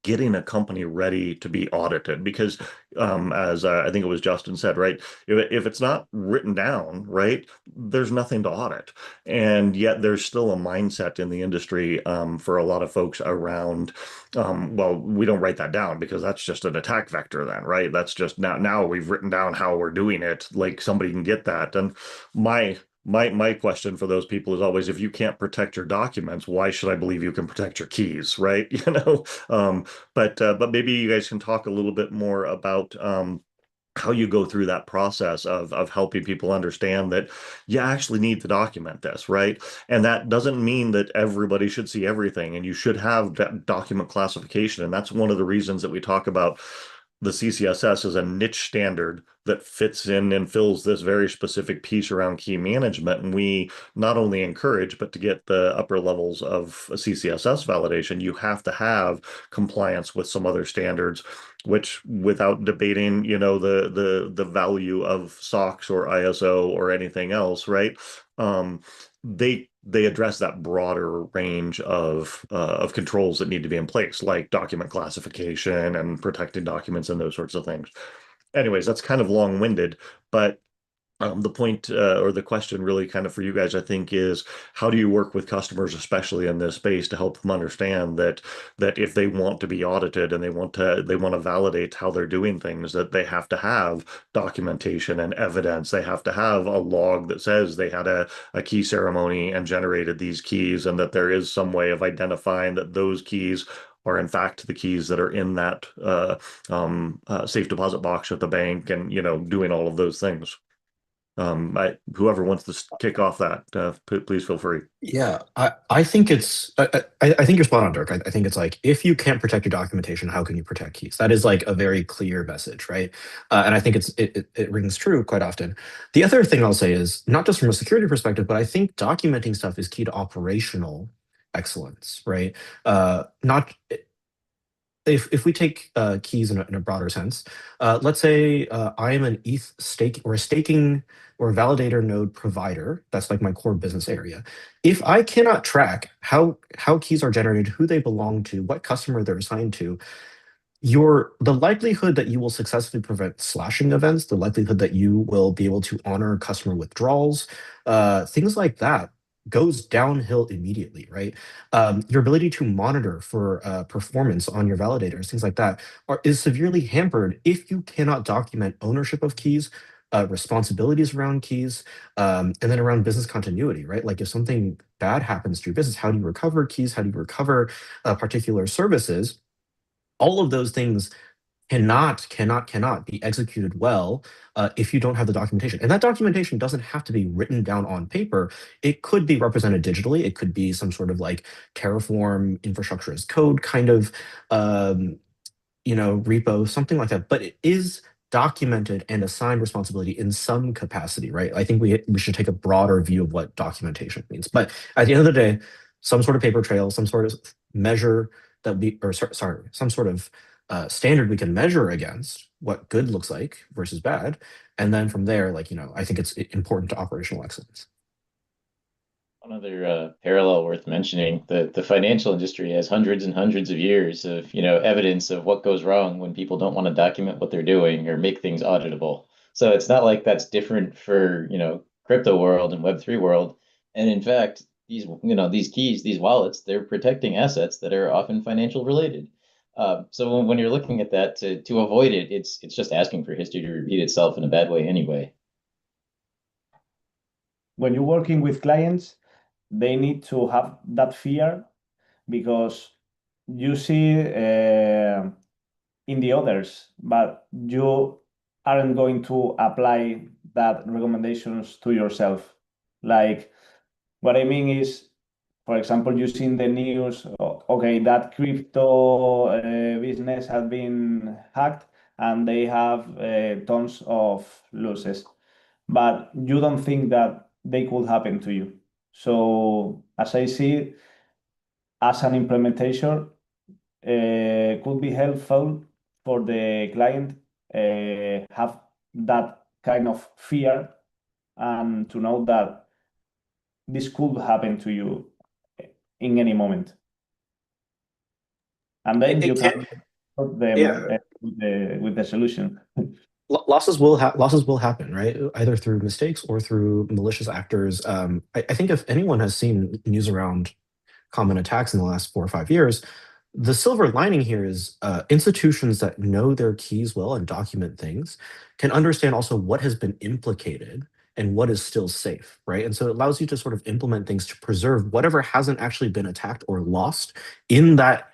getting a company ready to be audited, because as I think it was Justin said, right, if it's not written down, right, there's nothing to audit. And yet there's still a mindset in the industry for a lot of folks around, well, we don't write that down because that's just an attack vector then, right? That's just now we've written down how we're doing it, like somebody can get that. And my question for those people is always, if you can't protect your documents, why should I believe you can protect your keys, right? But maybe you guys can talk a little bit more about how you go through that process of helping people understand that you actually need to document this, right? And that doesn't mean that everybody should see everything, and you should have that document classification. And that's one of the reasons that we talk about the CCSS as a niche standard that fits in and fills this very specific piece around key management. And we not only encourage, but to get the upper levels of CCSS validation, you have to have compliance with some other standards, which, without debating, the value of SOX or ISO or anything else, right? They they address that broader range of controls that need to be in place, like document classification and protecting documents and those sorts of things. Anyways, that's kind of long-winded, but the point or the question really kind of for you guys, I think, is how do you work with customers, especially in this space, to help them understand that if they want to be audited and they want to validate how they're doing things, that they have to have documentation and evidence. They have to have a log that says they had a key ceremony and generated these keys, and that there is some way of identifying that those keys are in fact the keys that are in that safe deposit box at the bank, and doing all of those things. Whoever wants to kick off that, please feel free. Yeah, I think I think you're spot on, Dirk. I think it's like, if you can't protect your documentation, how can you protect keys? That is like a very clear message, right? And I think it rings true quite often. The other thing I'll say is, not just from a security perspective, but I think documenting stuff is key to operational excellence, right? Not if we take keys in a broader sense, let's say I am an ETH stake or a staking or a validator node provider. That's like my core business area. If I cannot track how keys are generated, who they belong to, what customer they're assigned to, the likelihood that you will successfully prevent slashing events, the likelihood that you will be able to honor customer withdrawals, things like that goes downhill immediately, right? Your ability to monitor for performance on your validators, things like that, is severely hampered if you cannot document ownership of keys, responsibilities around keys, and then around business continuity, right? Like, if something bad happens to your business, how do you recover keys? How do you recover particular services? All of those things cannot be executed well if you don't have the documentation. And that documentation doesn't have to be written down on paper. It could be represented digitally. It could be some sort of like Terraform infrastructure as code kind of repo, something like that. But it is documented and assigned responsibility in some capacity, right? I think we should take a broader view of what documentation means. But at the end of the day, some sort of paper trail, some sort of measure that we, or sorry, some sort of standard we can measure against what good looks like versus bad. And then from there, like, I think it's important to operational excellence. One other parallel worth mentioning, the financial industry has hundreds and hundreds of years of, evidence of what goes wrong when people don't want to document what they're doing or make things auditable. So it's not like that's different for, crypto world and Web3 world. And in fact, these keys, these wallets, they're protecting assets that are often financial related. So when you're looking at that, to avoid it, it's just asking for history to repeat itself in a bad way anyway. When you're working with clients, they need to have that fear, because you see in the others, but you aren't going to apply that recommendations to yourself. Like, what I mean is, for example, you see in the news, okay, that crypto business has been hacked and they have tons of losses, but you don't think that they could happen to you. So as I see, as an implementation, could be helpful for the client have that kind of fear, and to know that this could happen to you in any moment. And then you can help them with the solution. Losses will happen, right? Either through mistakes or through malicious actors. I think if anyone has seen news around common attacks in the last 4 or 5 years, the silver lining here is institutions that know their keys well and document things can understand also what has been implicated and what is still safe, right? And so it allows you to sort of implement things to preserve whatever hasn't actually been attacked or lost in that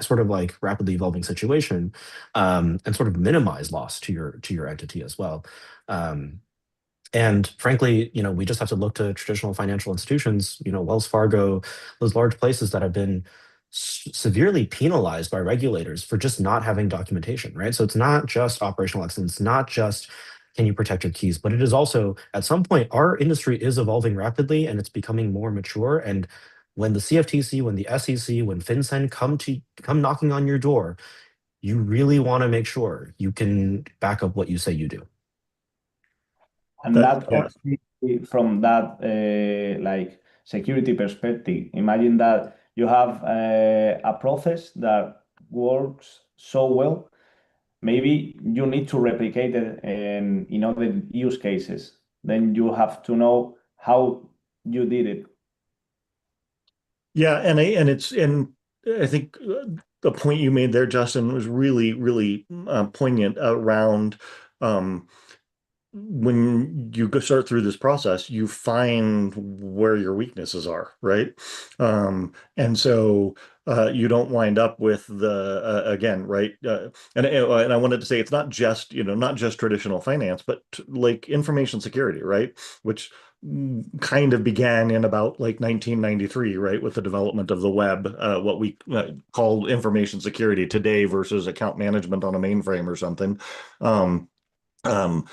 sort of like rapidly evolving situation, and sort of minimize loss to your entity as well. And frankly, we just have to look to traditional financial institutions, Wells Fargo, those large places that have been severely penalized by regulators for just not having documentation, right? So it's not just operational excellence, not just can you protect your keys, but it is also, at some point, our industry is evolving rapidly and it's becoming more mature. And when the CFTC, when the SEC, when FinCEN come knocking on your door, you really want to make sure you can back up what you say you do. And that obviously, from that like security perspective. Imagine that you have a process that works so well. Maybe you need to replicate it in other use cases. Then you have to know how you did it. Yeah, and I think the point you made there, Justin, was really, really poignant around um, when you go start through this process, you find where your weaknesses are, right? And so you don't wind up with the again, right? And I wanted to say it's not just, not just traditional finance, but like information security, right? Which kind of began in about like 1993, right, with the development of the web, what we call information security today versus account management on a mainframe or something. Um, um,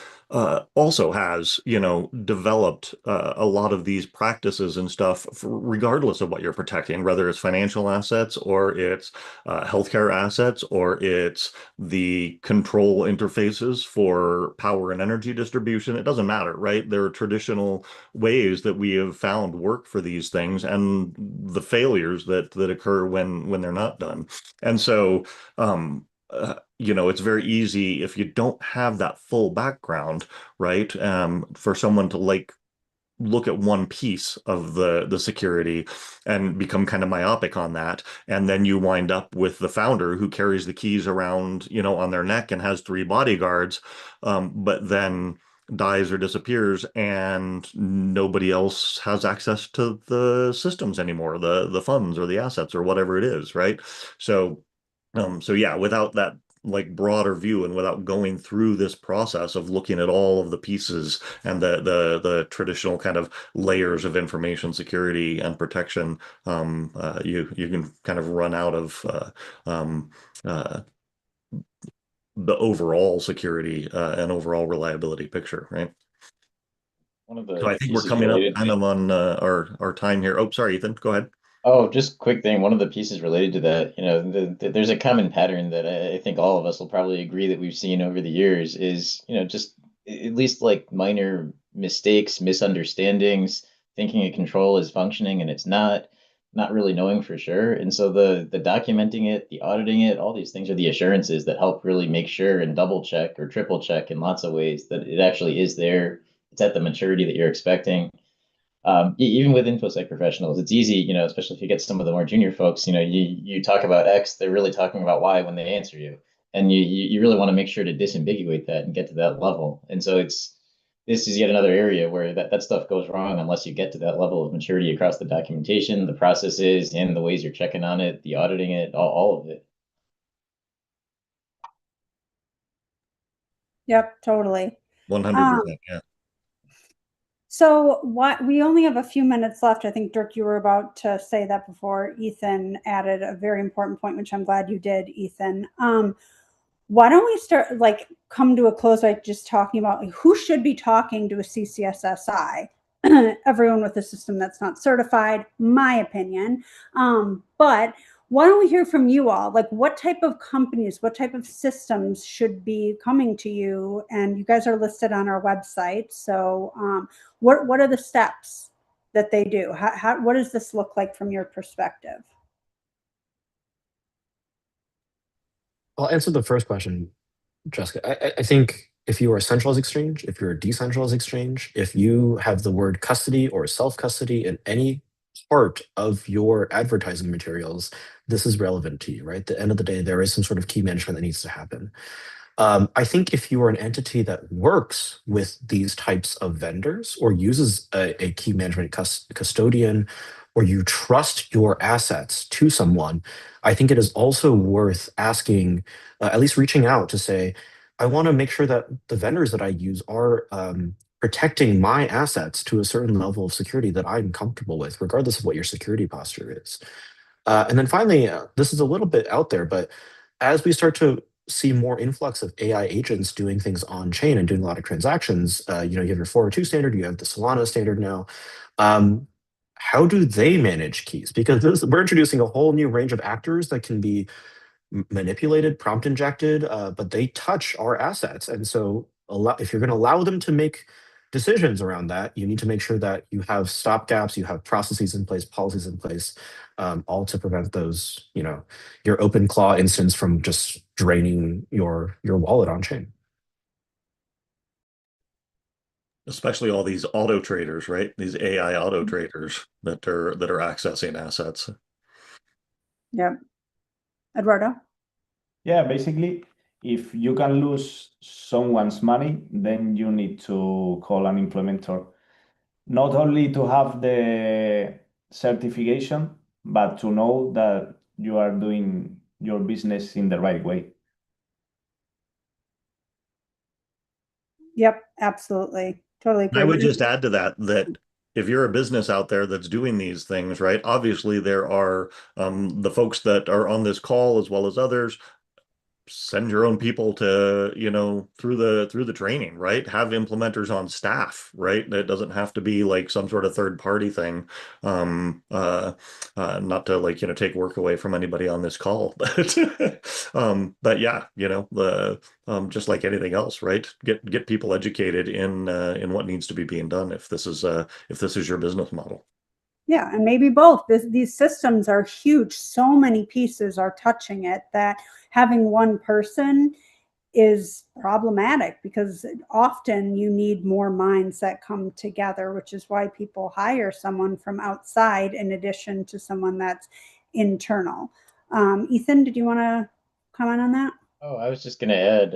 Also has, developed a lot of these practices and stuff regardless of what you're protecting, whether it's financial assets or it's healthcare assets or it's the control interfaces for power and energy distribution. It doesn't matter, right? There are traditional ways that we have found work for these things and the failures that occur when they're not done. And so, it's very easy if you don't have that full background, right? For someone to like look at one piece of the security and become kind of myopic on that, and then you wind up with the founder who carries the keys around, on their neck and has three bodyguards, but then dies or disappears and nobody else has access to the systems anymore, the funds or the assets or whatever it is, right? So yeah, without that like broader view and without going through this process of looking at all of the pieces and the traditional kind of layers of information security and protection, you can kind of run out of um, uh, the overall security and overall reliability picture, right? One of So I the think we're pieces coming up related kind of on our time here. Oh, sorry, Ethan, go ahead. Oh, just quick thing. One of the pieces related to that, there's a common pattern that I think all of us will probably agree that we've seen over the years is, just at least like minor mistakes, misunderstandings, thinking a control is functioning and it's not really knowing for sure. And so the documenting it, the auditing it, all these things are the assurances that help really make sure and double check or triple check in lots of ways that it actually is there. It's at the maturity that you're expecting. Even with InfoSec professionals, it's easy, especially if you get some of the more junior folks, you talk about X, they're really talking about Y when they answer you. And you really want to make sure to disambiguate that and get to that level. And so this is yet another area where that stuff goes wrong unless you get to that level of maturity across the documentation, the processes, and the ways you're checking on it, the auditing it, all of it. Yep, totally. 100%, yeah. So what we only have a few minutes left. I think, Dirk, you were about to say that before Ethan added a very important point, which I'm glad you did, Ethan. Why don't we start, like, come to a close by just talking about like, who should be talking to a CCSSI? Everyone with a system that's not certified, my opinion. But why don't we hear from you all? Like, what type of companies, what type of systems should be coming to you? And you guys are listed on our website. So what are the steps that they do? What does this look like from your perspective? I'll answer the first question, Jessica. I think if you are a centralized exchange, if you're a decentralized exchange, if you have the word custody or self-custody in any part of your advertising materials, this is relevant to you, right? At the end of the day, there is some sort of key management that needs to happen. I think if you are an entity that works with these types of vendors or uses a key management custodian, or you trust your assets to someone, I think it is also worth asking, at least reaching out to say, I want to make sure that the vendors that I use are protecting my assets to a certain level of security that I'm comfortable with, regardless of what your security posture is. And then finally, this is a little bit out there, but as we start to see more influx of AI agents doing things on chain and doing a lot of transactions, you have your 402 standard, you have the Solana standard now. How do they manage keys? Because we're introducing a whole new range of actors that can be manipulated, prompt injected, but they touch our assets. And so if you're going to allow them to make decisions around that, you need to make sure that you have stopgaps, you have processes in place, policies in place, all to prevent those, your open claw instance from just draining your wallet on chain. Especially all these auto traders, right? These AI auto traders that are accessing assets. Yeah. Eduardo? Yeah, basically, if you can lose someone's money, then you need to call an implementer, not only to have the certification, but to know that you are doing your business in the right way. Yep, absolutely. Totally agree. I would just add to that if you're a business out there that's doing these things, right? Obviously, there are the folks that are on this call as well as others. Send your own people to, through the training, right? Have implementers on staff, right? It doesn't have to be like some sort of third party thing. Not to like, take work away from anybody on this call, but yeah, just like anything else, right? Get people educated in what needs to be being done if this is your business model. Yeah, and maybe both. These systems are huge. So many pieces are touching it that having one person is problematic, because often you need more minds that come together, which is why people hire someone from outside in addition to someone that's internal. Ethan, did you want to comment on that? Oh, I was just going to add,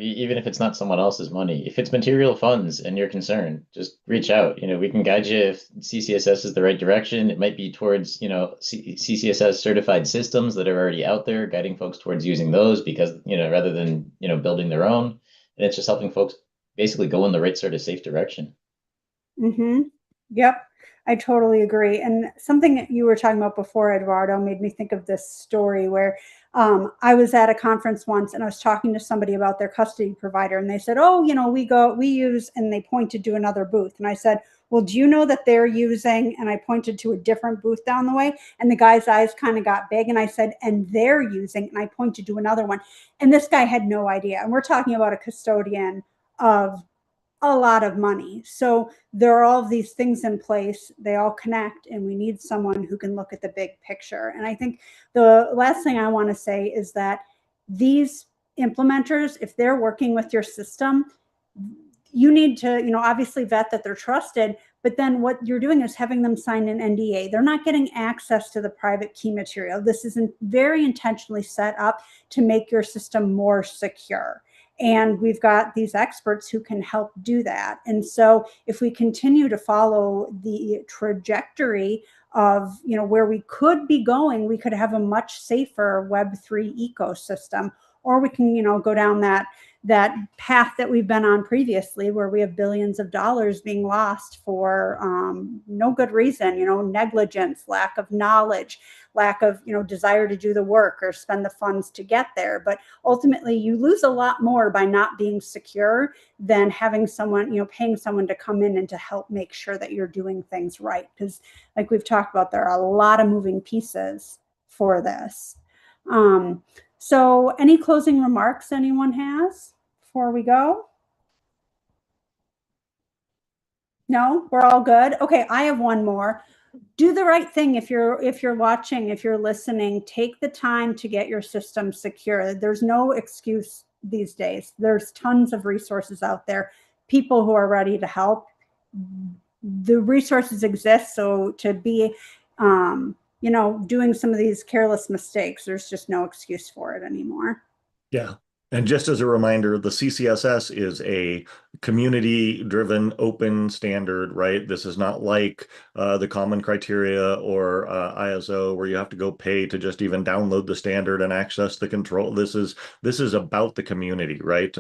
even if it's not someone else's money, if it's material funds and you're concerned, just reach out. We can guide you if CCSS is the right direction. It might be towards, CCSS certified systems that are already out there, guiding folks towards using those because, rather than, building their own. And it's just helping folks basically go in the right sort of safe direction. Mm-hmm. Yep, I totally agree. And something that you were talking about before, Eduardo, made me think of this story where I was at a conference once and I was talking to somebody about their custody provider, and they said, "Oh, we use," and they pointed to another booth. And I said, "Well, do you know that they're using," and I pointed to a different booth down the way, and the guy's eyes kind of got big, and I said, "And they're using," and I pointed to another one. And this guy had no idea. And we're talking about a custodian of a lot of money. So there are all of these things in place. They all connect, and we need someone who can look at the big picture. And I think the last thing I want to say is that these implementers, if they're working with your system, you need to, obviously vet that they're trusted, but then what you're doing is having them sign an NDA. They're not getting access to the private key material. This is very intentionally set up to make your system more secure. And we've got these experts who can help do that. And so if we continue to follow the trajectory of, where we could be going, we could have a much safer Web3 ecosystem, or we can, go down that path that we've been on previously, where we have billions of dollars being lost for no good reason, negligence, lack of knowledge, lack of, desire to do the work or spend the funds to get there. But ultimately, you lose a lot more by not being secure than having someone, paying someone to come in and to help make sure that you're doing things right. Because like we've talked about, there are a lot of moving pieces for this. So any closing remarks anyone has before we go? No, we're all good. Okay, I have one more. Do the right thing. If you're watching, if you're listening, take the time to get your system secure. There's no excuse these days. There's tons of resources out there, people who are ready to help. The resources exist, so to be doing some of these careless mistakes, there's just no excuse for it anymore. Yeah. And just as a reminder, the CCSS is a community-driven open standard, right? This is not like the common criteria or ISO, where you have to go pay to just even download the standard and access the control. This is about the community, right?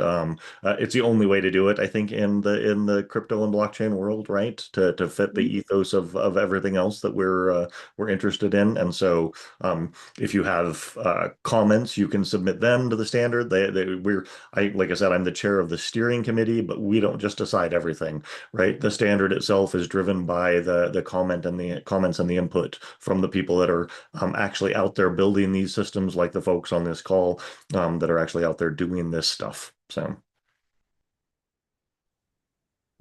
It's the only way to do it, I think, in the crypto and blockchain world, right? To fit the ethos of everything else that we're interested in. And so if you have comments, you can submit them to the standard. Like I said, I'm the chair of the steering committee, but we don't just decide everything, right? The standard itself is driven by the comment and the comments and the input from the people that are actually out there building these systems, like the folks on this call that are actually out there doing this stuff. So.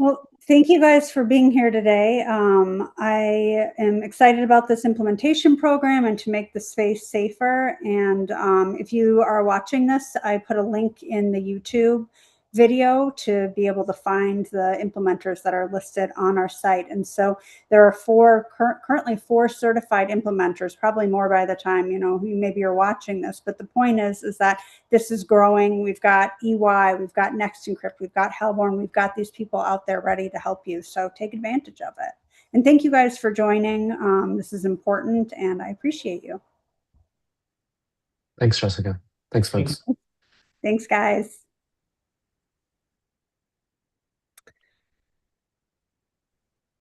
Well, thank you guys for being here today. I am excited about this implementation program and to make the space safer. And if you are watching this, I put a link in the YouTube video to be able to find the implementers that are listed on our site. And so there are currently 4 certified implementers, probably more by the time, maybe you're watching this. But the point is that this is growing. We've got EY, we've got Next Encrypt, we've got Hellborn, we've got these people out there ready to help you. So take advantage of it. And thank you guys for joining. This is important and I appreciate you. Thanks, Jessica. Thanks, folks. Thanks, guys.